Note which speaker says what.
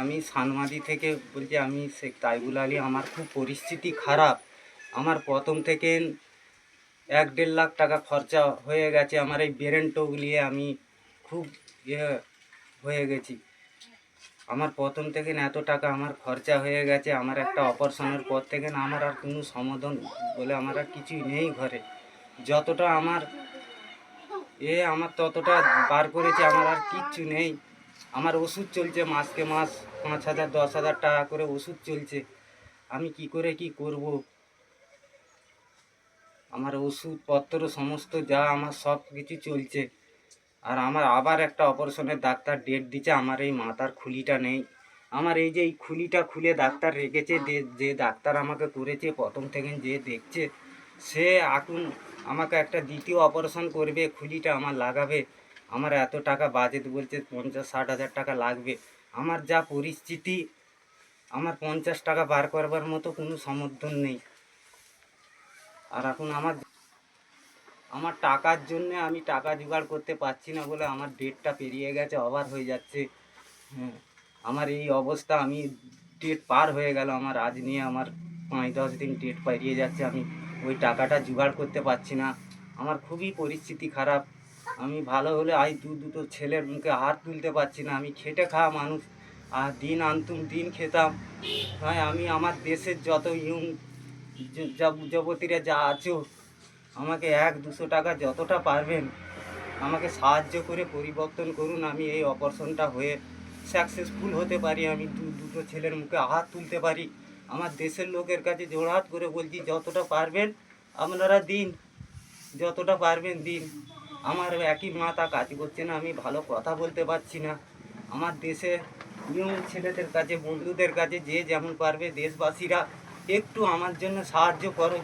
Speaker 1: আমি সানমাদি থেকে বলছি। আমি শেখ তাইবুল আলী। আমার খুব পরিস্থিতি খারাপ। আমার প্রথম থেকে 1-1.5 লাখ টাকা খরচা হয়ে গেছে। আমার এই ব্রেন টোক নিয়ে আমি খুব ইয়ে হয়ে গেছি। আমার প্রথম থেকে এত টাকা আমার খরচা হয়ে গেছে। আমার একটা অপারেশনের পর থেকে আমার আর কোনো সমাধান বলে আমার আর কিছুই নেই ঘরে। যতটা আমার আমার ততটা বার করেছি, আমার আর কিচ্ছু নেই। আমার ওষুধ চলছে মাসকে মাস 5,000 10,000 টাকা করে ওষুধ চলছে। আমি কি করে কি করব? আমার ওষুধপত্র সমস্ত যা আমার সব কিছু চলছে। আর আমার আবার একটা অপারেশনের ডাক্তার ডেট দিচ্ছে। আমার এই মাথার খুলিটা নেই। আমার এই যে এই খুলিটা খুলে ডাক্তার রেখেছে, যে ডাক্তার আমাকে করেছে প্রথম থেকে যে দেখছে, সে এখন আমাকে একটা দ্বিতীয় অপারেশন করবে, খুলিটা আমার লাগাবে। আমার এত টাকা বাজেট বলছে 50-60 হাজার টাকা লাগবে। আমার যা পরিস্থিতি, আমার 50 টাকা বার করবার মতো কোনো সমর্থন নেই। আর এখন আমার টাকার জন্যে আমি টাকা জোগাড় করতে পারছি না বলে আমার ডেটটা পেরিয়ে গেছে, ওভার হয়ে যাচ্ছে। হ্যাঁ, আমার এই অবস্থা। আমি ডেট পার হয়ে গেল আমার, আজ নিয়ে আমার 5-10 দিন ডেট পেরিয়ে যাচ্ছে। আমি ওই টাকাটা জোগাড় করতে পারছি না। আমার খুবই পরিস্থিতি খারাপ। আমি ভালো হলে আজ দুটো ছেলের মুখে হাত তুলতে পারছি না। আমি খেটে খাওয়া মানুষ, আর দিন আনতুম দিন খেতাম। হ্যাঁ, আমি আমার দেশের যত যুবতীরা যা আছো, আমাকে 100-200 টাকা যতটা পারবেন আমাকে সাহায্য করে পরিবর্তন করুন। আমি এই অপারেশনটা হয়ে সাকসেসফুল হতে পারি, আমি দুটো ছেলের মুখে হাত তুলতে পারি। আমার দেশের লোকের কাছে জোড়হাত করে বলছি, যতটা পারবেন আপনারা দিন, যতটা পারবেন দিন। আমার একই মাথা কাজ করছে না, আমি ভালো কথা বলতে পারছি না। আমার দেশে ইয়ং ছেলেদের কাছে, বন্ধুদের কাছে, যে যেমন পারবে দেশবাসীরা একটু আমার জন্য সাহায্য করো।